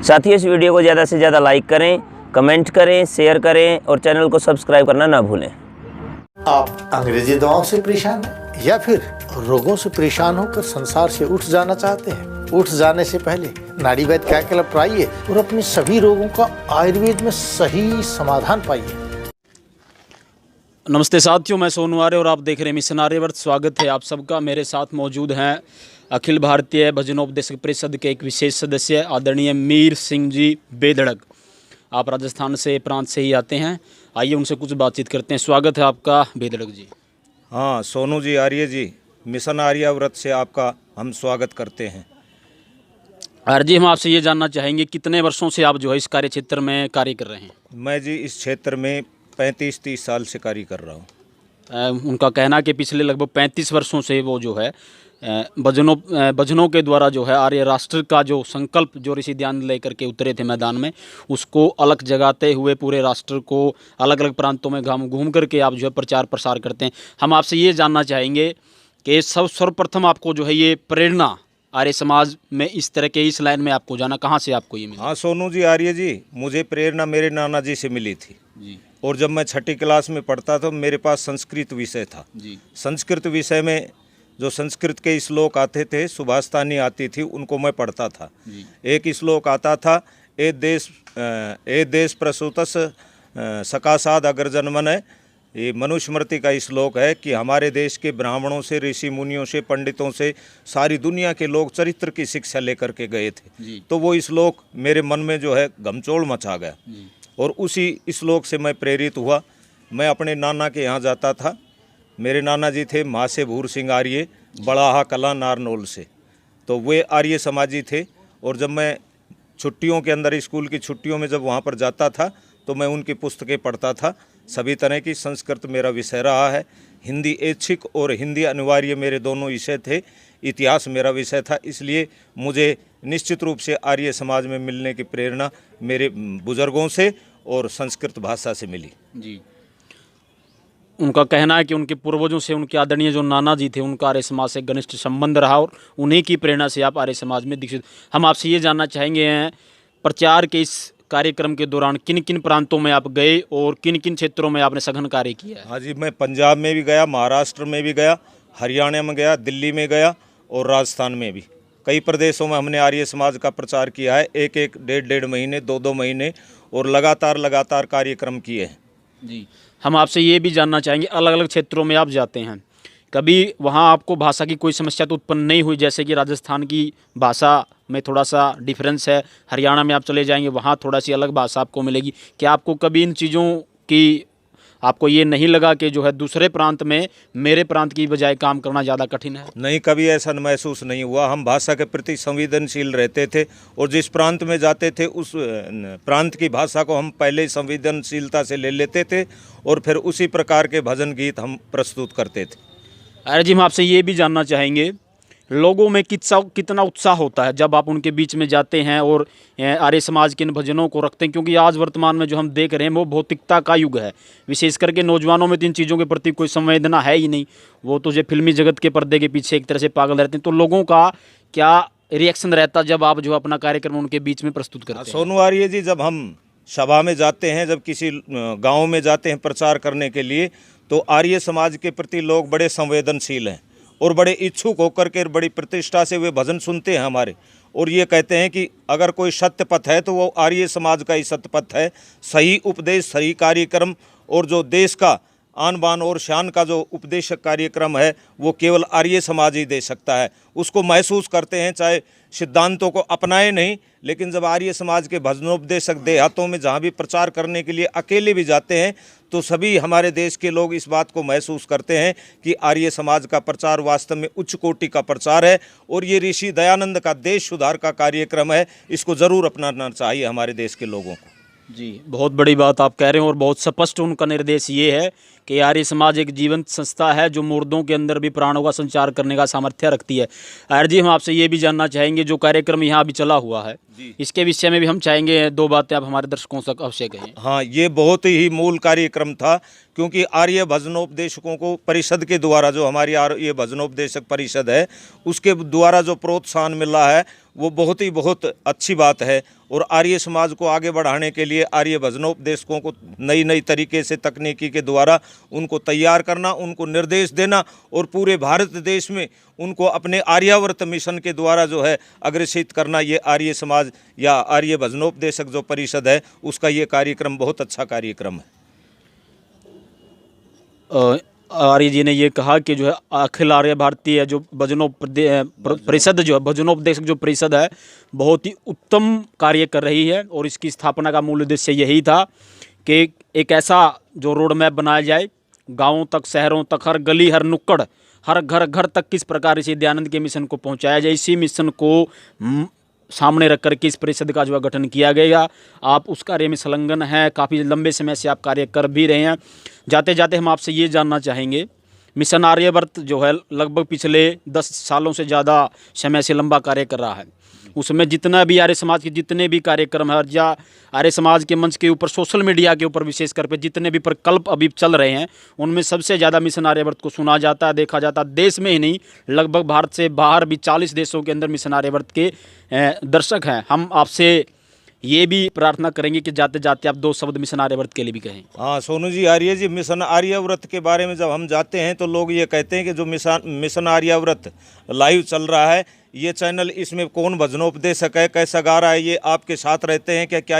साथ ही इस वीडियो को ज़्यादा से ज़्यादा लाइक करें, कमेंट करें, शेयर करें और चैनल को सब्सक्राइब करना ना भूलें। आप अंग्रेजी दवाओं से परेशान हैं या फिर रोगों से परेशान होकर संसार से उठ जाना चाहते हैं? उठ जाने से पहले नाड़ीवैद क्या क्लब आइए और अपने सभी रोगों का आयुर्वेद में सही समाधान पाइए। नमस्ते साथियों, मैं सोनू आर्य और आप देख रहे हैं मिशन आर्यवर्त। स्वागत है आप सबका। मेरे साथ मौजूद हैं अखिल भारतीय भजनोपदेशक परिषद के एक विशेष सदस्य आदरणीय मीर सिंह जी बेधड़क। आप राजस्थान से प्रांत से ही आते हैं, आइए उनसे कुछ बातचीत करते हैं। स्वागत है आपका बेधड़क जी। हाँ सोनू जी, आर्य जी, मिशन आर्याव्रत से आपका हम स्वागत करते हैं। आर्य जी, हम आपसे ये जानना चाहेंगे कितने वर्षों से आप जो है इस कार्य क्षेत्र में कार्य कर रहे हैं? मैं जी इस क्षेत्र में 35-30 साल से कार्य कर रहा हूँ। उनका कहना कि पिछले लगभग 35 वर्षों से वो जो है भजनों के द्वारा जो है आर्य राष्ट्र का जो संकल्प जो ऋषि ध्यान लेकर के उतरे थे मैदान में, उसको अलग जगाते हुए पूरे राष्ट्र को अलग अलग प्रांतों में घूम करके आप जो है प्रचार प्रसार करते हैं। हम आपसे ये जानना चाहेंगे कि सर्वप्रथम आपको जो है ये प्रेरणा आर्य समाज में इस तरह के इस लाइन में आपको जाना, कहाँ से आपको ये मिला? हाँ सोनू जी, आर्य जी, मुझे प्रेरणा मेरे नाना जी से मिली थी जी। और जब मैं छठी क्लास में पढ़ता था मेरे पास संस्कृत विषय था जी। संस्कृत विषय में जो संस्कृत के श्लोक आते थे, सुभाषतानी आती थी, उनको मैं पढ़ता था जी। एक श्लोक आता था, ए देश प्रसूतस सकासाद अगर जन्मन है। ये मनुस्मृति का श्लोक है कि हमारे देश के ब्राह्मणों से, ऋषि मुनियों से, पंडितों से सारी दुनिया के लोग चरित्र की शिक्षा लेकर के गए थे। तो वो श्लोक मेरे मन में जो है घमचोड़ मचा गया और उसी श्लोक से मैं प्रेरित हुआ। मैं अपने नाना के यहाँ जाता था। मेरे नाना जी थे मासे भूर सिंह आर्य, बड़ाहा कला नारनौल से। तो वे आर्य समाजी थे और जब मैं छुट्टियों के अंदर, स्कूल की छुट्टियों में जब वहाँ पर जाता था तो मैं उनकी पुस्तकें पढ़ता था। सभी तरह की संस्कृत मेरा विषय रहा है। हिंदी ऐच्छिक और हिंदी अनिवार्य मेरे दोनों विषय थे। इतिहास मेरा विषय था। इसलिए मुझे निश्चित रूप से आर्य समाज में मिलने की प्रेरणा मेरे बुजुर्गों से और संस्कृत भाषा से मिली। जी। उनका कहना है कि उनके पूर्वजों से, उनके आदरणीय जो नाना जी थे, उनका आर्य समाज से घनिष्ठ संबंध रहा और उन्हीं की प्रेरणा से आप आर्य समाज में दीक्षित। हम आपसे ये जानना चाहेंगे प्रचार के इस कार्यक्रम के दौरान किन किन प्रांतों में आप गए और किन किन क्षेत्रों में आपने सघन कार्य किया है? हाँ जी, मैं पंजाब में भी गया, महाराष्ट्र में भी गया, हरियाणा में गया, दिल्ली में गया और राजस्थान में भी। कई प्रदेशों में हमने आर्य समाज का प्रचार किया है। एक डेढ़ महीने, 2 महीने और लगातार कार्यक्रम किए हैं। जी। हम आपसे ये भी जानना चाहेंगे, अलग अलग क्षेत्रों में आप जाते हैं, कभी वहाँ आपको भाषा की कोई समस्या तो उत्पन्न नहीं हुई? जैसे कि राजस्थान की भाषा में थोड़ा सा डिफरेंस है, हरियाणा में आप चले जाएंगे वहाँ थोड़ा सी अलग भाषा आपको मिलेगी। क्या आपको कभी इन चीज़ों की आपको ये नहीं लगा कि जो है दूसरे प्रांत में मेरे प्रांत की बजाय काम करना ज़्यादा कठिन है? नहीं, कभी ऐसा महसूस नहीं हुआ। हम भाषा के प्रति संवेदनशील रहते थे और जिस प्रांत में जाते थे उस प्रांत की भाषा को हम पहले संवेदनशीलता से ले लेते थे और फिर उसी प्रकार के भजन गीत हम प्रस्तुत करते थे। अरे जी, हम आपसे ये भी जानना चाहेंगे लोगों में कितना उत्साह होता है जब आप उनके बीच में जाते हैं और आर्य समाज के इन भजनों को रखते हैं, क्योंकि आज वर्तमान में जो हम देख रहे हैं वो भौतिकता का युग है। विशेष करके नौजवानों में तो इन चीज़ों के प्रति कोई संवेदना है ही नहीं। वो तो जो फिल्मी जगत के पर्दे के पीछे एक तरह से पागल रहते हैं। तो लोगों का क्या रिएक्शन रहता जब आप जो अपना कार्यक्रम उनके बीच में प्रस्तुत करते हैं? सोनू आर्य जी, जब हम सभा में जाते हैं, जब किसी गाँव में जाते हैं प्रचार करने के लिए, तो आर्य समाज के प्रति लोग बड़े संवेदनशील हैं और बड़े इच्छुक होकर के बड़ी प्रतिष्ठा से वे भजन सुनते हैं हमारे और ये कहते हैं कि अगर कोई सत्य पथ है तो वो आर्य समाज का ही सत्य पथ है। सही उपदेश, सही कार्यक्रम और जो देश का आन बान और शान का जो उपदेशक कार्यक्रम है वो केवल आर्य समाज ही दे सकता है। उसको महसूस करते हैं, चाहे सिद्धांतों को अपनाए नहीं, लेकिन जब आर्य समाज के भजनोपदेशक देहातों में जहाँ भी प्रचार करने के लिए अकेले भी जाते हैं तो सभी हमारे देश के लोग इस बात को महसूस करते हैं कि आर्य समाज का प्रचार वास्तव में उच्च कोटि का प्रचार है और ये ऋषि दयानंद का देश सुधार का कार्यक्रम है। इसको ज़रूर अपनाना चाहिए हमारे देश के लोगों को। जी, बहुत बड़ी बात आप कह रहे हैं और बहुत स्पष्ट उनका निर्देश ये है कि आर्य समाज एक जीवंत संस्था है जो मुर्दों के अंदर भी प्राणों का संचार करने का सामर्थ्य रखती है। आर्य जी, हम आपसे ये भी जानना चाहेंगे जो कार्यक्रम यहाँ अभी चला हुआ है इसके विषय में भी हम चाहेंगे 2 बातें आप हमारे दर्शकों तक अवश्य कहें। हाँ, ये बहुत ही मूल कार्यक्रम था, क्योंकि आर्य भजनोपदेशकों को परिषद के द्वारा, जो हमारी आर्य भजनोपदेशक परिषद है, उसके द्वारा जो प्रोत्साहन मिल रहा है वो बहुत अच्छी बात है। और आर्य समाज को आगे बढ़ाने के लिए आर्य भजनोपदेशकों को नई नई तरीके से तकनीकी के द्वारा उनको तैयार करना, उनको निर्देश देना और पूरे भारत देश में उनको अपने आर्यावर्त मिशन के द्वारा जो है अग्रेसित करना, ये आर्य समाज या आर्य भजनोपदेशक जो परिषद है उसका ये कार्यक्रम बहुत अच्छा कार्यक्रम है। आर्य जी ने ये कहा कि जो है अखिल आर्य भारतीय जो परिषद, जो है भजनोपदेशक जो परिषद है, बहुत ही उत्तम कार्य कर रही है। और इसकी स्थापना का मूल उद्देश्य यही था कि एक ऐसा जो रोड मैप बनाया जाए, गाँवों तक, शहरों तक, हर गली, हर नुक्कड़, हर घर तक किस प्रकार इसी दयानंद के मिशन को पहुँचाया जाए। इसी मिशन को सामने रख कर के इस परिषद का जो है गठन किया गया। आप उस कार्य में संलग्न हैं, काफ़ी लंबे समय से आप कार्य कर भी रहे हैं। जाते जाते हम आपसे ये जानना चाहेंगे, मिशन आर्यवर्त जो है लगभग पिछले 10 सालों से ज़्यादा समय से लंबा कार्य कर रहा है। उसमें जितना भी आर्य समाज के जितने भी कार्यक्रम है, या आर्य समाज के मंच के ऊपर, सोशल मीडिया के ऊपर विशेष कर पे जितने भी प्रकल्प अभी चल रहे हैं, उनमें सबसे ज़्यादा मिशन आर्यवर्त को सुना जाता है, देखा जाता है। देश में ही नहीं, लगभग भारत से बाहर भी 40 देशों के अंदर मिशन आर्यवर्त के दर्शक हैं। हम आपसे ये भी प्रार्थना करेंगे कि जाते जाते आप 2 शब्द मिशन आर्यवर्त के लिए भी कहें। हाँ सोनू जी, आर्य जी, मिशन आर्याव्रत के बारे में जब हम जाते हैं तो लोग ये कहते हैं कि जो मिशन आर्याव्रत लाइव चल रहा है, ये चैनल, इसमें कौन भजनोपदेशक है, कैसा गा रहा है, ये आपके साथ रहते हैं क्या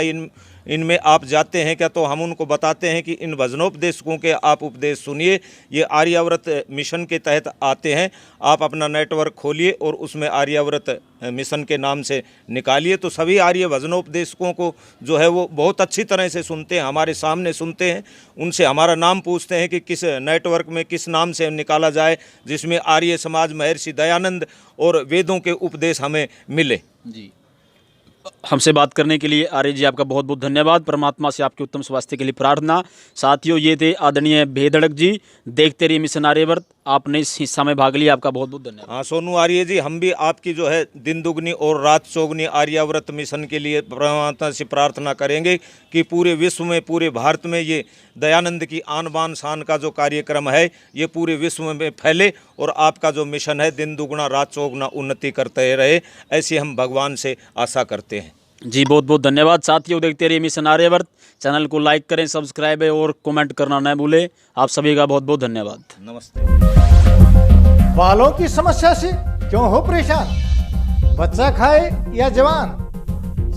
इनमें आप जाते हैं क्या? तो हम उनको बताते हैं कि इन भजनोपदेशकों के आप उपदेश सुनिए, ये आर्याव्रत मिशन के तहत आते हैं। आप अपना नेटवर्क खोलिए और उसमें आर्याव्रत मिशन के नाम से निकालिए, तो सभी आर्य भजनोपदेशकों को जो है वो बहुत अच्छी तरह से सुनते हैं, हमारे सामने सुनते हैं। उनसे हमारा नाम पूछते हैं कि किस नेटवर्क में किस नाम से निकाला जाए जिसमें आर्य समाज, महर्षि दयानंद और वेदों के उपदेश हमें मिले। जी, हमसे बात करने के लिए आर्य जी आपका बहुत बहुत धन्यवाद। परमात्मा से आपके उत्तम स्वास्थ्य के लिए प्रार्थना। साथियों, ये थे आदरणीय भेदड़क जी, देखते रहिए मिशन आर्यवर्त। आपने इस हिस्सा में भाग लिया, आपका बहुत बहुत धन्यवाद। हाँ सोनू आर्य जी, हम भी आपकी जो है दिन दुगनी और रात चौगनी आर्याव्रत मिशन के लिए परमात्मा से प्रार्थना करेंगे कि पूरे विश्व में, पूरे भारत में ये दयानंद की आन बान शान का जो कार्यक्रम है ये पूरे विश्व में फैले और आपका जो मिशन है दिन दुगुना रात चौगुना उन्नति करते रहे, ऐसी हम भगवान से आशा करते हैं। जी, बहुत बहुत धन्यवाद। साथियों, देखते रहिए मिशन आर्यवर्त। चैनल को लाइक करें, सब्सक्राइब और कमेंट करना न भूलें। आप सभी का बहुत बहुत धन्यवाद। नमस्ते। बालों की समस्या से क्यों हो परेशान? बच्चा खाए या जवान,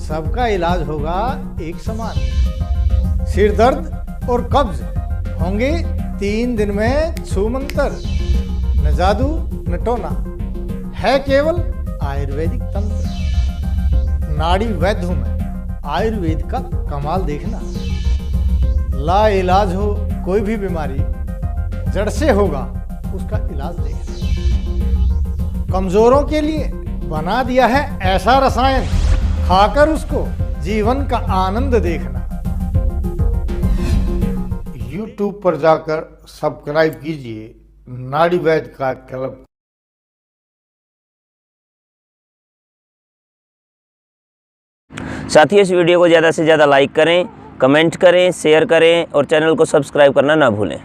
सबका इलाज होगा एक समान। सिर दर्द और कब्ज होंगे 3 दिन में छूमंतर। न जादू न टोना, है केवल आयुर्वेदिक तंत्र। नाड़ी वैद्य हूं मैं, आयुर्वेद का कमाल देखना। ला इलाज हो कोई भी बीमारी, जड़ से होगा उसका इलाज देखना। कमजोरों के लिए बना दिया है ऐसा रसायन, खाकर उसको जीवन का आनंद देखना। YouTube पर जाकर सब्सक्राइब कीजिए नाड़ी वैद्य का क्लब। साथियों, इस वीडियो को ज़्यादा से ज़्यादा लाइक करें, कमेंट करें, शेयर करें और चैनल को सब्सक्राइब करना ना भूलें।